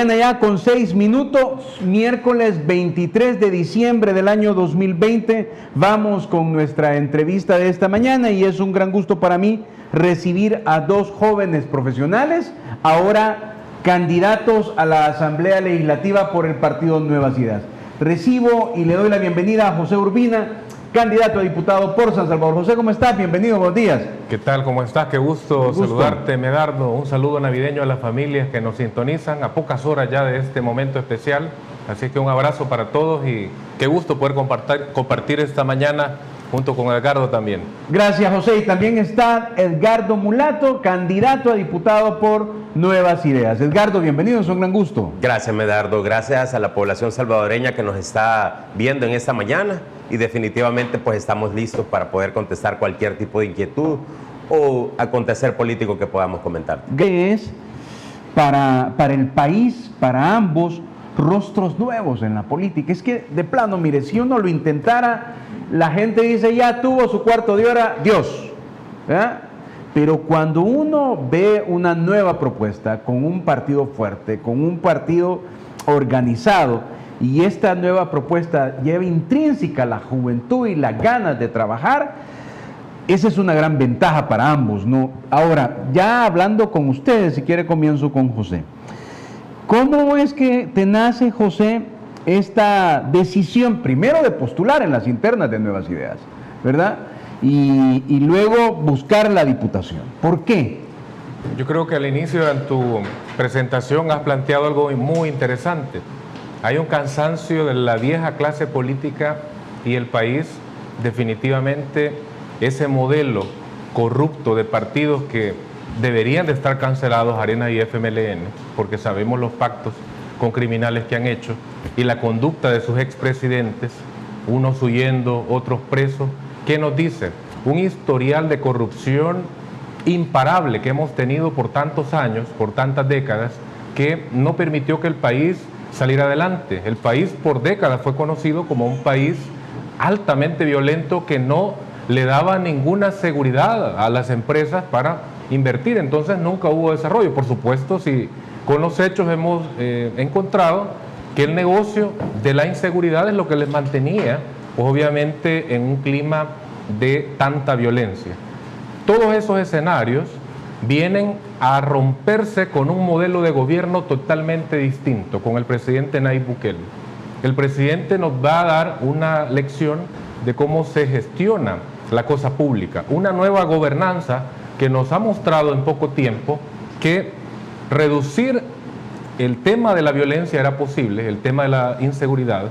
mañana ya con 6 minutos, miércoles 23 de diciembre del año 2020. Vamos con nuestra entrevista de esta mañana y es un gran gusto para mí recibir a dos jóvenes profesionales, ahora candidatos a la Asamblea Legislativa por el partido Nuevas Ideas. Recibo y le doy la bienvenida a José Urbina, candidato a diputado por San Salvador. José, ¿cómo estás? Bienvenido, buenos días. ¿Qué tal? ¿Cómo estás? Qué gusto saludarte, Medardo. Un saludo navideño a las familias que nos sintonizan a pocas horas ya de este momento especial. Así que un abrazo para todos y qué gusto poder compartir esta mañana junto con Edgardo también. Gracias, José. Y también está Edgardo Mulato, candidato a diputado por Nuevas Ideas. Edgardo, bienvenido, es un gran gusto. Gracias, Medardo. Gracias a la población salvadoreña que nos está viendo en esta mañana y definitivamente pues estamos listos para poder contestar cualquier tipo de inquietud o acontecer político que podamos comentar. ¿Qué es para el país, para ambos, rostros nuevos en la política? Es que de plano, mire, si uno lo intentara, la gente dice, ya tuvo su cuarto de hora, Dios, ¿verdad? Pero cuando uno ve una nueva propuesta con un partido fuerte, con un partido organizado, y esta nueva propuesta lleva intrínseca la juventud y las ganas de trabajar, esa es una gran ventaja para ambos, ¿no? Ahora, ya hablando con ustedes, si quiere comienzo con José. ¿Cómo es que te nace, José, esta decisión, primero de postular en las internas de Nuevas Ideas, ¿verdad? Y luego buscar la diputación? ¿Por qué? Yo creo que al inicio de tu presentación has planteado algo muy interesante. Hay un cansancio de la vieja clase política y el país, definitivamente, ese modelo corrupto de partidos que deberían de estar cancelados, Arena y FMLN, porque sabemos los pactos con criminales que han hecho y la conducta de sus expresidentes, unos huyendo, otros presos. ¿Qué nos dice? Un historial de corrupción imparable que hemos tenido por tantos años, por tantas décadas, que no permitió que el país saliera adelante. El país por décadas fue conocido como un país altamente violento que no le daba ninguna seguridad a las empresas para invertir, entonces nunca hubo desarrollo. Por supuesto, si con los hechos hemos encontrado que el negocio de la inseguridad es lo que les mantenía, pues, obviamente, en un clima de tanta violencia. Todos esos escenarios vienen a romperse con un modelo de gobierno totalmente distinto, con el presidente Nayib Bukele. El presidente nos va a dar una lección de cómo se gestiona la cosa pública, una nueva gobernanza que nos ha mostrado en poco tiempo que reducir el tema de la violencia era posible, el tema de la inseguridad,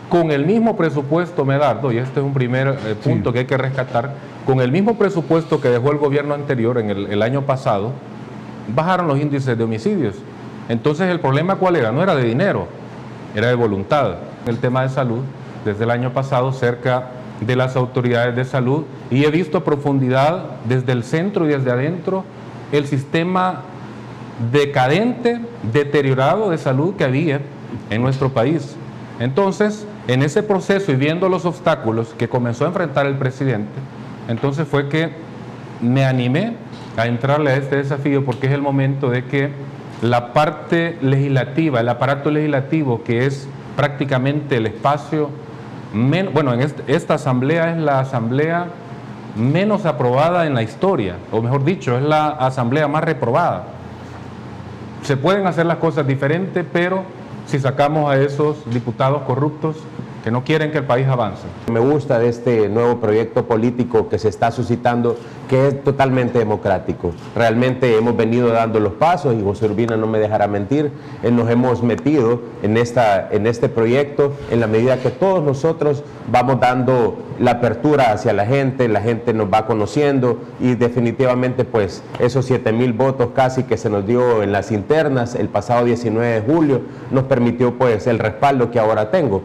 con el mismo presupuesto, Medardo, y este es un primer punto que hay que rescatar, con el mismo presupuesto que dejó el gobierno anterior en el año pasado, bajaron los índices de homicidios. Entonces, ¿el problema cuál era? No era de dinero, era de voluntad. El tema de salud, desde el año pasado, cerca de las autoridades de salud, y he visto a profundidad desde el centro y desde adentro el sistema decadente, deteriorado de salud que había en nuestro país. Entonces, en ese proceso y viendo los obstáculos que comenzó a enfrentar el presidente, entonces fue que me animé a entrarle a este desafío, porque es el momento de que la parte legislativa, el aparato legislativo, que es prácticamente el espacio bueno, esta asamblea es la asamblea menos aprobada en la historia, o mejor dicho, es la asamblea más reprobada. Se pueden hacer las cosas diferentes, pero si sacamos a esos diputados corruptos que no quieren que el país avance. Me gusta de este nuevo proyecto político que se está suscitando, que es totalmente democrático. Realmente hemos venido dando los pasos y José Urbina no me dejará mentir, nos hemos metido en este proyecto en la medida que todos nosotros vamos dando la apertura hacia la gente nos va conociendo y definitivamente pues esos 7,000 votos casi que se nos dio en las internas el pasado 19 de julio nos permitió pues el respaldo que ahora tengo.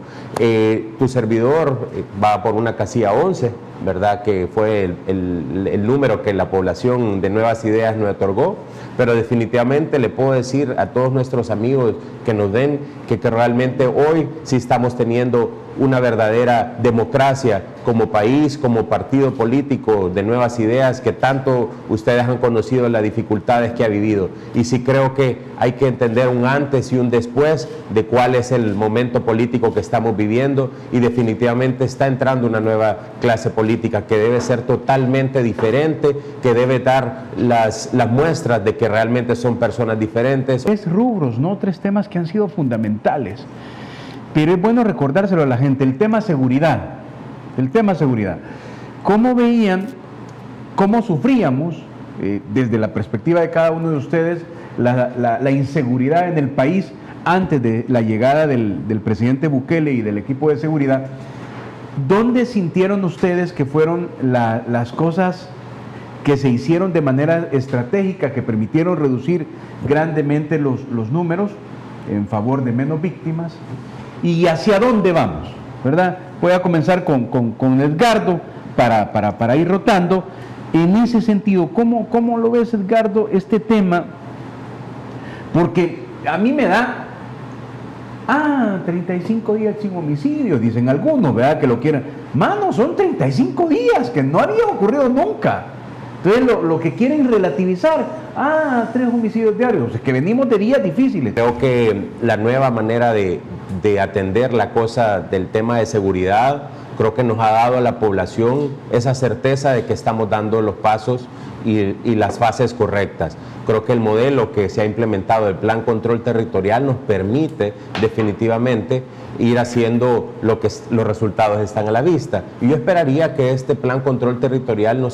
Tu servidor va por una casilla 11 ¿verdad? Que fue el número que la población de Nuevas Ideas nos otorgó, pero definitivamente le puedo decir a todos nuestros amigos que nos ven que realmente hoy sí estamos teniendo una verdadera democracia como país, como partido político de Nuevas Ideas, que tanto ustedes han conocido las dificultades que ha vivido. Y sí creo que hay que entender un antes y un después de cuál es el momento político que estamos viviendo, y definitivamente está entrando una nueva clase política que debe ser totalmente diferente, que debe dar las muestras de que realmente son personas diferentes. 3 rubros, ¿no? 3 temas que han sido fundamentales. Pero es bueno recordárselo a la gente. El tema seguridad. ¿Cómo veían, cómo sufríamos, desde la perspectiva de cada uno de ustedes, la inseguridad en el país antes de la llegada del presidente Bukele y del equipo de seguridad? ¿Dónde sintieron ustedes que fueron las cosas que se hicieron de manera estratégica, que permitieron reducir grandemente los números en favor de menos víctimas? ¿Y hacia dónde vamos? ¿Verdad? Voy a comenzar con Edgardo para ir rotando. En ese sentido, ¿cómo lo ves, Edgardo, este tema? Porque a mí me da 35 días sin homicidios, dicen algunos, ¿verdad? Que lo quieran. Mano, son 35 días, que no había ocurrido nunca. Entonces lo que quieren relativizar, 3 homicidios diarios, es que venimos de días difíciles. Creo que la nueva manera de atender la cosa del tema de seguridad, creo que nos ha dado a la población esa certeza de que estamos dando los pasos y las fases correctas. Creo que el modelo que se ha implementado, el Plan Control Territorial, nos permite definitivamente ir haciendo los resultados están a la vista. Y yo esperaría que este Plan Control Territorial no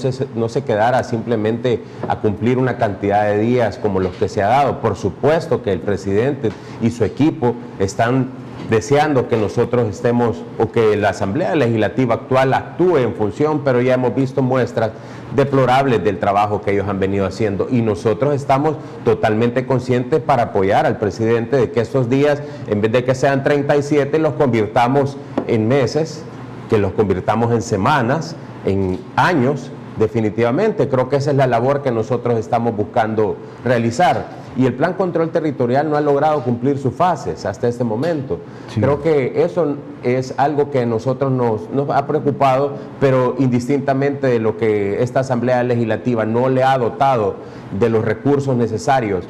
se quedara simplemente a cumplir una cantidad de días como los que se ha dado. Por supuesto que el presidente y su equipo están deseando que nosotros estemos, o que la Asamblea Legislativa actual actúe en función, pero ya hemos visto muestras deplorables del trabajo que ellos han venido haciendo, y nosotros estamos totalmente conscientes para apoyar al presidente de que estos días, en vez de que sean 37, los convirtamos en meses, que los convirtamos en semanas, en años. Definitivamente, creo que esa es la labor que nosotros estamos buscando realizar. Y el Plan Control Territorial no ha logrado cumplir sus fases hasta este momento. Sí. Creo que eso es algo que a nosotros nos ha preocupado, pero indistintamente de lo que esta Asamblea Legislativa no le ha dotado de los recursos necesarios,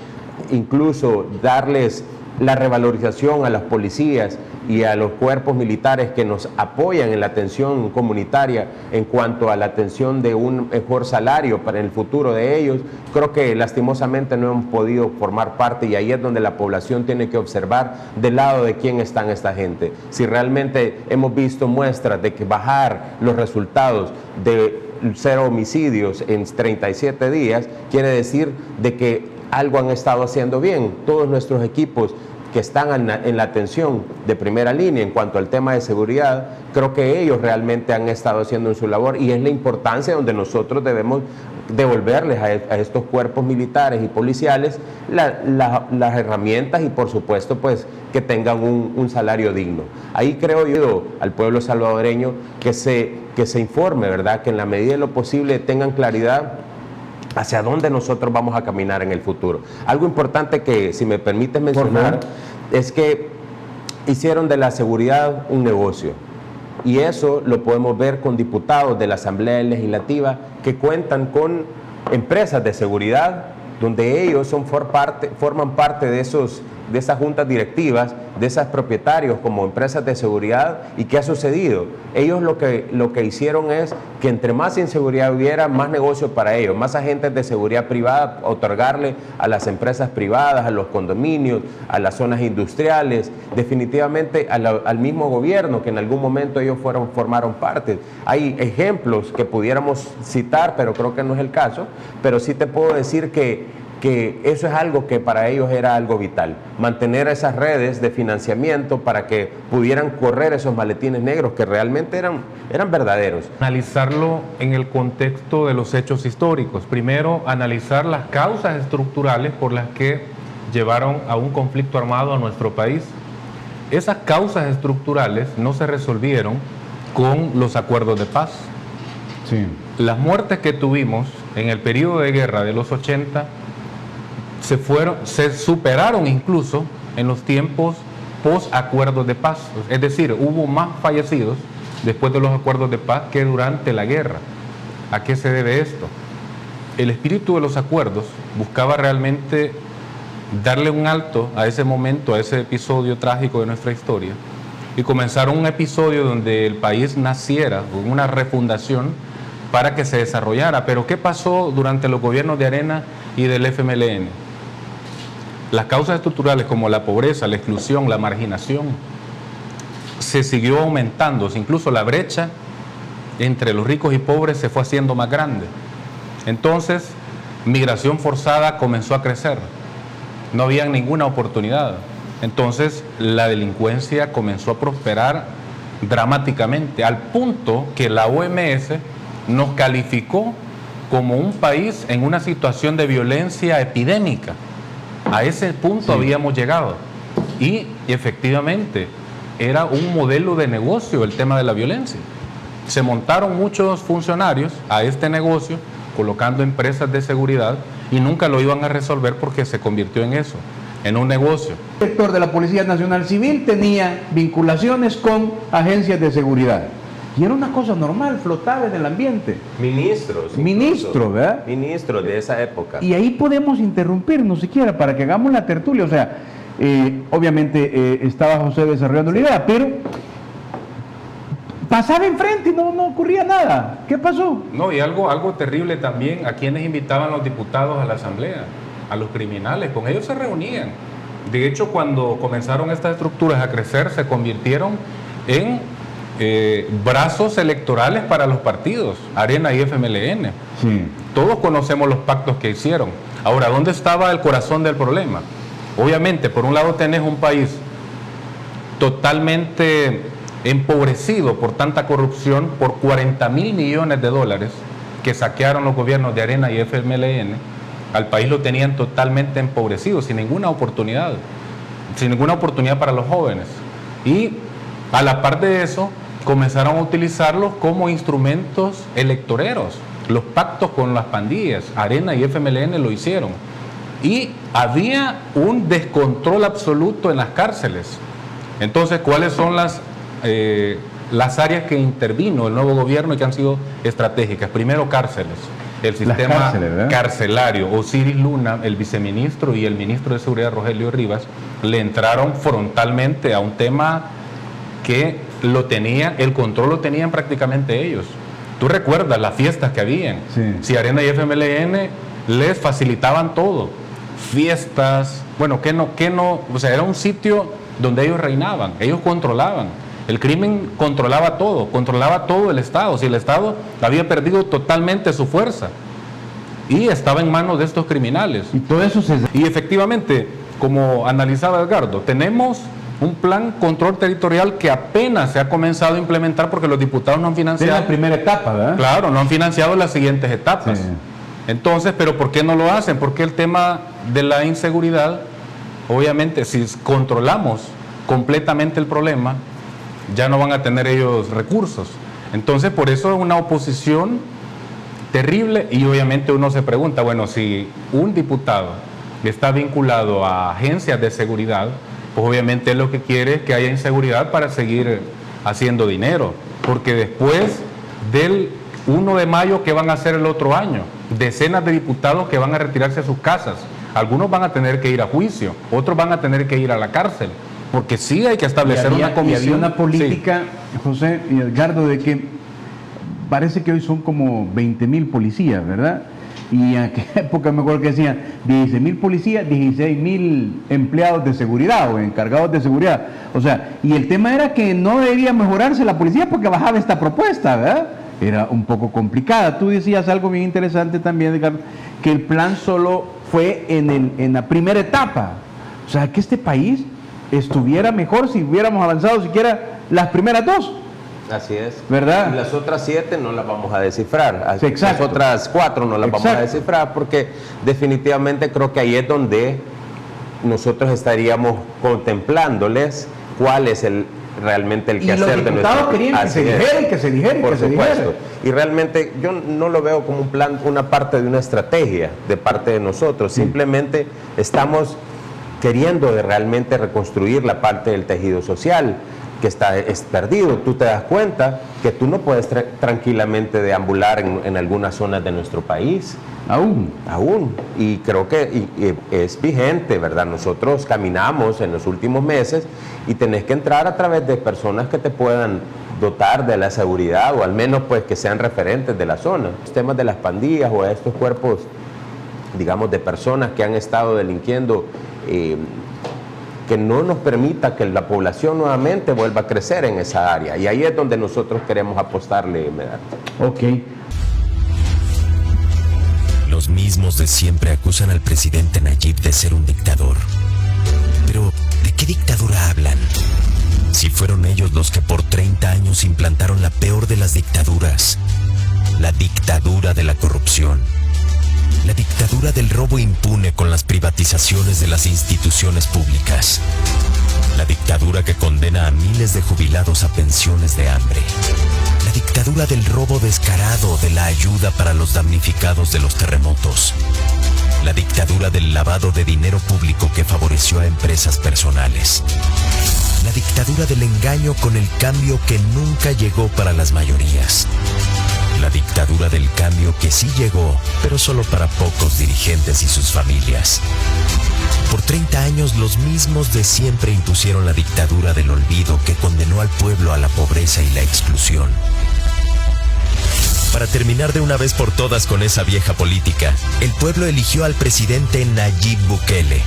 incluso darles la revalorización a las policías y a los cuerpos militares que nos apoyan en la atención comunitaria en cuanto a la atención de un mejor salario para el futuro de ellos, creo que lastimosamente no hemos podido formar parte, y ahí es donde la población tiene que observar del lado de quién están esta gente. Si realmente hemos visto muestras de que bajar los resultados de 0 homicidios en 37 días, quiere decir de que algo han estado haciendo bien. Todos nuestros equipos que están en la atención de primera línea en cuanto al tema de seguridad, creo que ellos realmente han estado haciendo en su labor, y es la importancia donde nosotros debemos devolverles a estos cuerpos militares y policiales las herramientas, y por supuesto pues que tengan un salario digno. Ahí creo yo al pueblo salvadoreño que se informe, ¿verdad? Que en la medida de lo posible tengan claridad hacia dónde nosotros vamos a caminar en el futuro. Algo importante que, si me permites mencionar, es que hicieron de la seguridad un negocio. Y eso lo podemos ver con diputados de la Asamblea Legislativa que cuentan con empresas de seguridad, donde ellos forman parte de esas juntas directivas, de esos propietarios como empresas de seguridad. ¿Y qué ha sucedido? Ellos lo que hicieron es que entre más inseguridad hubiera, más negocio para ellos, más agentes de seguridad privada, otorgarle a las empresas privadas, a los condominios, a las zonas industriales, definitivamente al mismo gobierno que en algún momento ellos formaron parte. Hay ejemplos que pudiéramos citar, pero creo que no es el caso, pero sí te puedo decir que eso es algo que para ellos era algo vital, mantener esas redes de financiamiento para que pudieran correr esos maletines negros que realmente eran verdaderos. Analizarlo en el contexto de los hechos históricos. Primero, analizar las causas estructurales por las que llevaron a un conflicto armado a nuestro país. Esas causas estructurales no se resolvieron con los acuerdos de paz. Sí. Las muertes que tuvimos en el periodo de guerra de los 80 se superaron incluso en los tiempos post acuerdos de paz. Es decir, hubo más fallecidos después de los acuerdos de paz que durante la guerra. ¿A qué se debe esto? El espíritu de los acuerdos buscaba realmente darle un alto a ese momento, a ese episodio trágico de nuestra historia, y comenzaron un episodio donde el país naciera, una refundación para que se desarrollara. Pero ¿qué pasó durante los gobiernos de Arena y del FMLN? Las causas estructurales como la pobreza, la exclusión, la marginación, se siguió aumentando, incluso la brecha entre los ricos y pobres se fue haciendo más grande. Entonces, migración forzada comenzó a crecer, no había ninguna oportunidad. Entonces, la delincuencia comenzó a prosperar dramáticamente, al punto que la OMS nos calificó como un país en una situación de violencia epidémica. A ese punto habíamos llegado. Y efectivamente, era un modelo de negocio el tema de la violencia. Se montaron muchos funcionarios a este negocio, colocando empresas de seguridad, y nunca lo iban a resolver porque se convirtió en eso, en un negocio. El director de la Policía Nacional Civil tenía vinculaciones con agencias de seguridad. Y era una cosa normal, flotaba en el ambiente. Ministros. Ministro, ¿verdad? Ministros de esa época. Y ahí podemos interrumpirnos siquiera para que hagamos la tertulia. O sea, obviamente estaba José desarrollando la idea, pero pasaba enfrente y no ocurría nada. ¿Qué pasó? No, y algo terrible también, a quienes invitaban los diputados a la asamblea, a los criminales, con ellos se reunían. De hecho, cuando comenzaron estas estructuras a crecer, se convirtieron en brazos electorales para los partidos, Arena y FMLN. Sí. Todos conocemos los pactos que hicieron. Ahora, ¿dónde estaba el corazón del problema? Obviamente, por un lado tenés un país totalmente empobrecido por tanta corrupción, por 40.000 millones de dólares que saquearon los gobiernos de Arena y FMLN. Al país lo tenían totalmente empobrecido, sin ninguna oportunidad para los jóvenes. Y a la par de eso, comenzaron a utilizarlos como instrumentos electoreros. Los pactos con las pandillas, Arena y FMLN lo hicieron. Y había un descontrol absoluto en las cárceles. Entonces, ¿cuáles son las áreas que intervino el nuevo gobierno y que han sido estratégicas? Primero, cárceles. El sistema cárceles, carcelario. Osiris Luna, el viceministro, y el ministro de Seguridad, Rogelio Rivas, le entraron frontalmente a un tema que el control lo tenían prácticamente ellos. Tú recuerdas las fiestas que habían. Sí. Si Arena y FMLN les facilitaban todo. Fiestas, bueno, o sea, era un sitio donde ellos reinaban, ellos controlaban. El crimen controlaba todo el Estado. Si el Estado había perdido totalmente su fuerza y estaba en manos de estos criminales. Y todo eso Y efectivamente, como analizaba Edgardo, tenemos un plan control territorial que apenas se ha comenzado a implementar porque los diputados no han financiado. es la primera etapa, ¿verdad? Claro, no han financiado las siguientes etapas. Sí. Entonces, ¿pero por qué no lo hacen? Porque el tema de la inseguridad, obviamente, si controlamos completamente el problema, ya no van a tener ellos recursos. Entonces, por eso es una oposición terrible y obviamente uno se pregunta, bueno, si un diputado está vinculado a agencias de seguridad, pues obviamente lo que quiere es que haya inseguridad para seguir haciendo dinero, porque después del 1 de mayo, ¿qué van a hacer el otro año? Decenas de diputados que van a retirarse a sus casas. Algunos van a tener que ir a juicio, otros van a tener que ir a la cárcel, porque sí hay que establecer una comisión. Y había una política, sí. José y Edgardo, de que parece que hoy son como 20.000 policías, ¿verdad? Y en aquella época me acuerdo que decían 16.000 policías, 16.000 empleados de seguridad o encargados de seguridad. O sea, y el tema era que no debía mejorarse la policía porque bajaba esta propuesta, ¿verdad? Era un poco complicada. Tú decías algo bien interesante también, Edgardo, que el plan solo fue en la primera etapa. O sea, que este país estuviera mejor si hubiéramos avanzado siquiera las primeras dos. Así es. ¿Verdad? Y las otras 7 no las vamos a descifrar. Sí, exacto. Las otras 4 no las vamos a descifrar porque definitivamente creo que ahí es donde nosotros estaríamos contemplándoles cuál es realmente el Y quehacer los de diputados nuestro... querían que Así se es. dijera y que se dijera y Por que se supuesto. dijera. Y realmente yo no lo veo como un plan, una parte de una estrategia de parte de nosotros. Simplemente estamos queriendo realmente reconstruir la parte del tejido social que es perdido. Tú te das cuenta que tú no puedes tranquilamente deambular en algunas zonas de nuestro país. Aún. Y creo que es vigente, ¿verdad? Nosotros caminamos en los últimos meses y tenés que entrar a través de personas que te puedan dotar de la seguridad o al menos pues que sean referentes de la zona. Los temas de las pandillas o estos cuerpos, digamos, de personas que han estado delinquiendo, que no nos permita que la población nuevamente vuelva a crecer en esa área. Y ahí es donde nosotros queremos apostarle, Medardo. Ok. Los mismos de siempre acusan al presidente Nayib de ser un dictador. Pero, ¿de qué dictadura hablan? Si fueron ellos los que por 30 años implantaron la peor de las dictaduras, la dictadura de la corrupción. La dictadura del robo impune con las privatizaciones de las instituciones públicas. La dictadura que condena a miles de jubilados a pensiones de hambre. La dictadura del robo descarado de la ayuda para los damnificados de los terremotos. La dictadura del lavado de dinero público que favoreció a empresas personales. La dictadura del engaño con el cambio que nunca llegó para las mayorías. La dictadura del cambio que sí llegó, pero solo para pocos dirigentes y sus familias. Por 30 años los mismos de siempre impusieron la dictadura del olvido que condenó al pueblo a la pobreza y la exclusión. Para terminar de una vez por todas con esa vieja política, el pueblo eligió al presidente Nayib Bukele.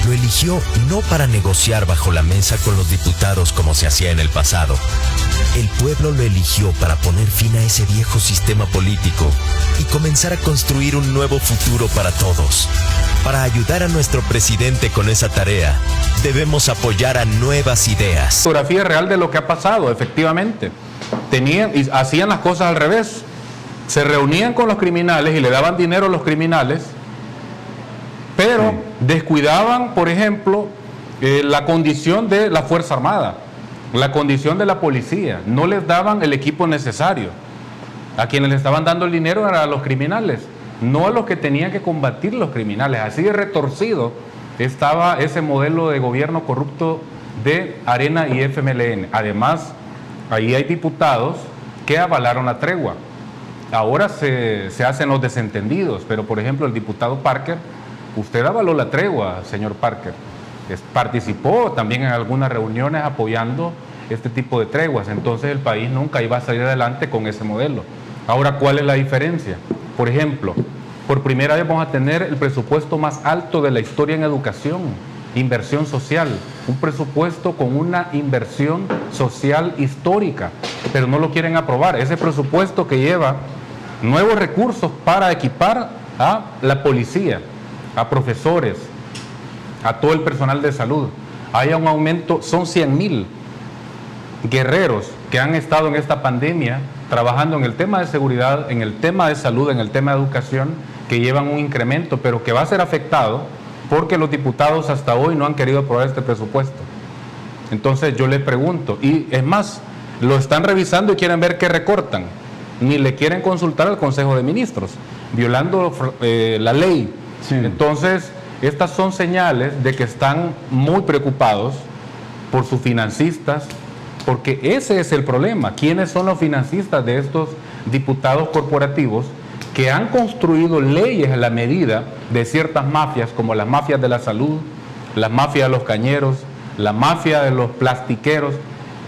Lo eligió no para negociar bajo la mesa con los diputados como se hacía en el pasado. El pueblo lo eligió para poner fin a ese viejo sistema político y comenzar a construir un nuevo futuro para todos. Para ayudar a nuestro presidente con esa tarea, debemos apoyar a nuevas ideas. Fotografía real de lo que ha pasado, efectivamente. Tenían y hacían las cosas al revés. Se reunían con los criminales y le daban dinero a los criminales, pero descuidaban, por ejemplo, la condición de la Fuerza Armada, la condición de la policía. No les daban el equipo necesario. A quienes le estaban dando el dinero eran a los criminales, no a los que tenían que combatir los criminales. Así de retorcido estaba ese modelo de gobierno corrupto de Arena y FMLN. Además, ahí hay diputados que avalaron la tregua. Ahora se hacen los desentendidos, pero por ejemplo el diputado Parker, usted avaló la tregua, señor Parker. Participó también en algunas reuniones apoyando este tipo de treguas. Entonces el país nunca iba a salir adelante con ese modelo. Ahora, ¿cuál es la diferencia? Por ejemplo, por primera vez vamos a tener el presupuesto más alto de la historia en educación, inversión social, un presupuesto con una inversión social histórica, pero no lo quieren aprobar. Ese presupuesto que lleva nuevos recursos para equipar a la policía, a profesores, a todo el personal de salud. Hay un aumento, son 100,000 guerreros que han estado en esta pandemia trabajando en el tema de seguridad, en el tema de salud, en el tema de educación, que llevan un incremento, pero que va a ser afectado porque los diputados hasta hoy no han querido aprobar este presupuesto. Entonces yo les pregunto, y es más, lo están revisando y quieren ver qué recortan, ni le quieren consultar al Consejo de Ministros, violando la ley. Sí. Entonces, estas son señales de que están muy preocupados por sus financistas, porque ese es el problema. ¿Quiénes son los financistas de estos diputados corporativos que han construido leyes a la medida de ciertas mafias, como las mafias de la salud, las mafias de los cañeros, la mafia de los plastiqueros?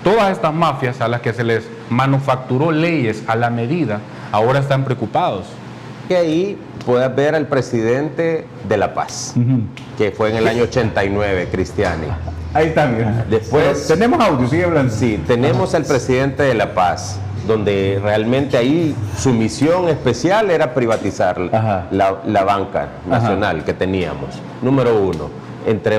Todas estas mafias a las que se les manufacturó leyes a la medida, ahora están preocupados. Y ahí puedes ver al presidente de La Paz, que fue en el año 89, Cristiani. Ahí está, mira. Después, tenemos audio, sigue hablando. Sí, tenemos al presidente de La Paz, donde realmente ahí su misión especial era privatizar la banca nacional que teníamos. Número uno. Entre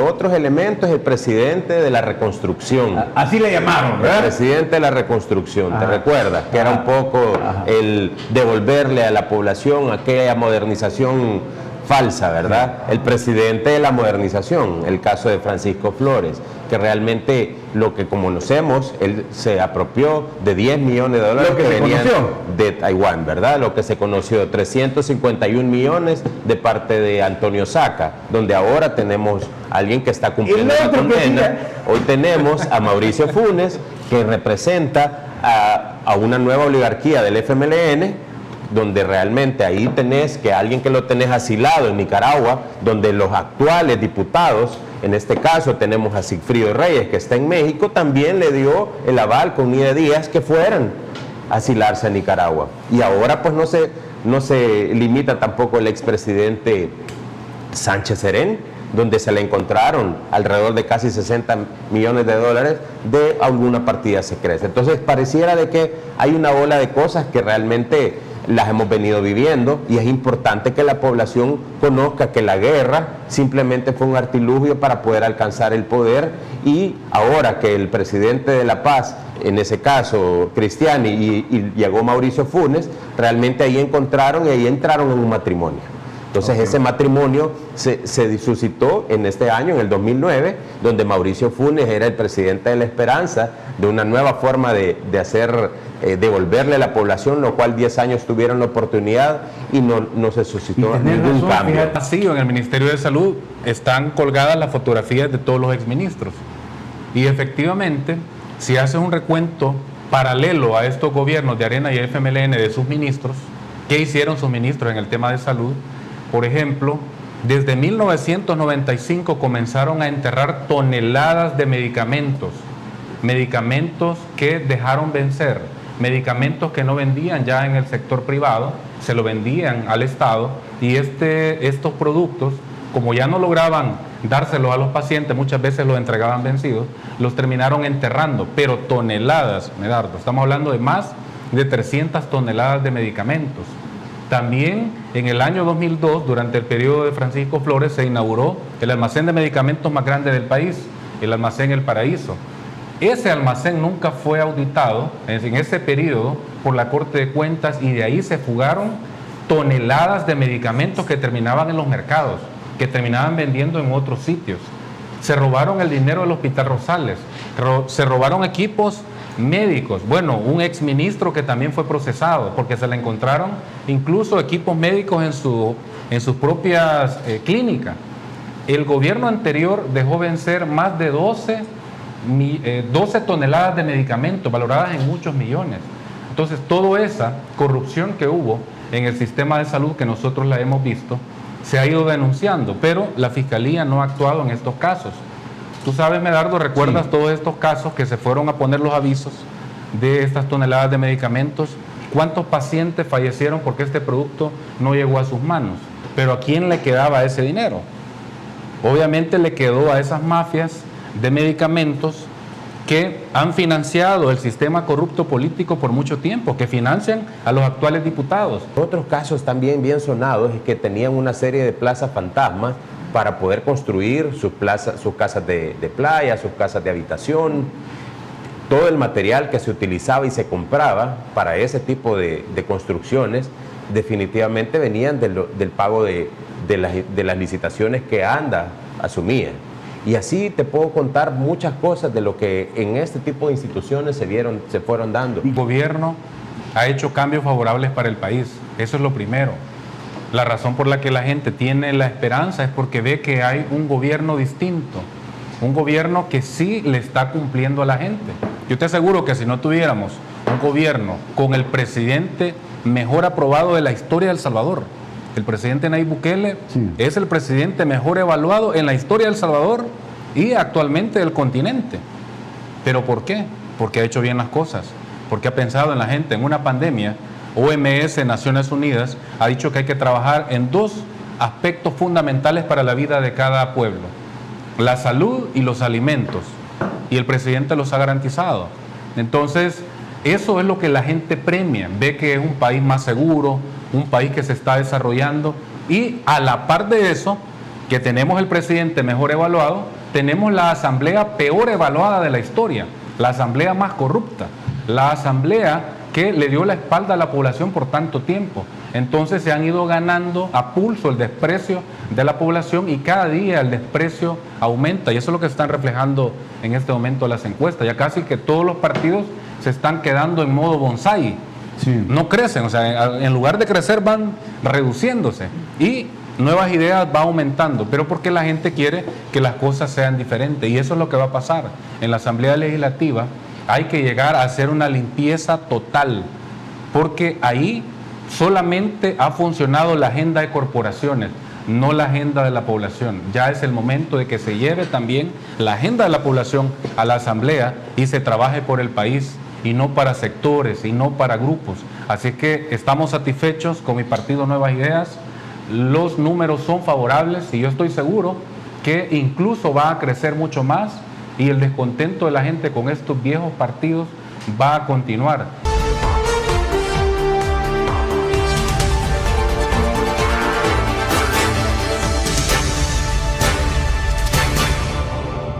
otros elementos, el presidente de la reconstrucción. Así le llamaron, ¿verdad? El presidente de la reconstrucción, ¿te recuerdas? Que era un poco el devolverle a la población aquella modernización falsa, ¿verdad? El presidente de la modernización, el caso de Francisco Flores. que realmente lo que conocemos, él se apropió de 10 millones de dólares Lo que se venían conoció. de Taiwán, ¿verdad? Lo que se conoció, 351 millones de parte de Antonio Saca, donde ahora tenemos a alguien que está cumpliendo El la otro condena. Hoy tenemos a Mauricio Funes, que representa a una nueva oligarquía del FMLN, donde realmente ahí tenés que alguien que lo tenés asilado en Nicaragua, donde los actuales diputados, en este caso tenemos a Sigfrido Reyes, que está en México, también le dio el aval con Nidia Díaz que fueran a asilarse a Nicaragua. Y ahora pues no se limita tampoco el expresidente Sánchez Serén, donde se le encontraron alrededor de casi 60 millones de dólares de alguna partida secreta. Entonces pareciera de que hay una ola de cosas que realmente las hemos venido viviendo, y es importante que la población conozca que la guerra simplemente fue un artilugio para poder alcanzar el poder, y ahora que el presidente de La Paz, en ese caso Cristiani, y llegó Mauricio Funes, realmente ahí encontraron y ahí entraron en un matrimonio. Entonces ese matrimonio se suscitó en este año, en el 2009, donde Mauricio Funes era el presidente de La Esperanza, de una nueva forma de devolverle a la población, lo cual 10 años tuvieron la oportunidad y no se suscitó ningún cambio. Vacío en el Ministerio de Salud están colgadas las fotografías de todos los exministros. Y efectivamente, si haces un recuento paralelo a estos gobiernos de Arena y FMLN de sus ministros, ¿qué hicieron sus ministros en el tema de salud? Por ejemplo, desde 1995 comenzaron a enterrar toneladas de medicamentos que dejaron vencer, medicamentos que no vendían ya en el sector privado, se lo vendían al Estado, y estos productos, como ya no lograban dárselos a los pacientes, muchas veces los entregaban vencidos, los terminaron enterrando, pero toneladas, Medardo, estamos hablando de más de 300 toneladas de medicamentos. También en el año 2002, durante el periodo de Francisco Flores, se inauguró el almacén de medicamentos más grande del país, el almacén El Paraíso. Ese almacén nunca fue auditado en ese periodo por la Corte de Cuentas, y de ahí se fugaron toneladas de medicamentos que terminaban en los mercados, que terminaban vendiendo en otros sitios. Se robaron el dinero del Hospital Rosales, se robaron equipos médicos. Bueno, un exministro que también fue procesado porque se le encontraron incluso equipos médicos en sus propias clínicas. El gobierno anterior dejó vencer más de 12 toneladas de medicamentos valoradas en muchos millones. Entonces, toda esa corrupción que hubo en el sistema de salud, que nosotros la hemos visto, se ha ido denunciando, pero la Fiscalía no ha actuado en estos casos. Tú sabes, Medardo, ¿recuerdas todos estos casos que se fueron a poner los avisos de estas toneladas de medicamentos? ¿Cuántos pacientes fallecieron porque este producto no llegó a sus manos? Pero ¿a quién le quedaba ese dinero? Obviamente le quedó a esas mafias de medicamentos que han financiado el sistema corrupto político por mucho tiempo, que financian a los actuales diputados. Otros casos también bien sonados es que tenían una serie de plazas fantasmas para poder construir sus casas de playa, sus casas de habitación. Todo el material que se utilizaba y se compraba para ese tipo de construcciones definitivamente venían del pago de las licitaciones que ANDA asumía. Y así te puedo contar muchas cosas de lo que en este tipo de instituciones se fueron dando. El gobierno ha hecho cambios favorables para el país, eso es lo primero. La razón por la que la gente tiene la esperanza es porque ve que hay un gobierno distinto, un gobierno que sí le está cumpliendo a la gente. Yo te aseguro que si no tuviéramos un gobierno con el presidente mejor aprobado de la historia de El Salvador, el presidente Nayib Bukele es el presidente mejor evaluado en la historia de El Salvador y actualmente del continente. ¿Pero por qué? Porque ha hecho bien las cosas, porque ha pensado en la gente. En una pandemia, OMS, Naciones Unidas, ha dicho que hay que trabajar en dos aspectos fundamentales para la vida de cada pueblo: la salud y los alimentos. Y el presidente los ha garantizado. Entonces, eso es lo que la gente premia. Ve que es un país más seguro, un país que se está desarrollando, y a la par de eso, que tenemos el presidente mejor evaluado, tenemos la asamblea peor evaluada de la historia, la asamblea más corrupta, la asamblea que le dio la espalda a la población por tanto tiempo. Entonces se han ido ganando a pulso el desprecio de la población y cada día el desprecio aumenta, y eso es lo que están reflejando en este momento las encuestas. Ya casi que todos los partidos se están quedando en modo bonsai. Sí. No crecen, o sea, en lugar de crecer van reduciéndose y nuevas ideas va aumentando, pero porque la gente quiere que las cosas sean diferentes, y eso es lo que va a pasar en la Asamblea Legislativa. Hay que llegar a hacer una limpieza total, porque ahí solamente ha funcionado la agenda de corporaciones, no la agenda de la población. Ya es el momento de que se lleve también la agenda de la población a la Asamblea y se trabaje por el país, y no para sectores, y no para grupos. Así que estamos satisfechos con mi partido Nuevas Ideas. Los números son favorables y yo estoy seguro que incluso va a crecer mucho más, y el descontento de la gente con estos viejos partidos va a continuar.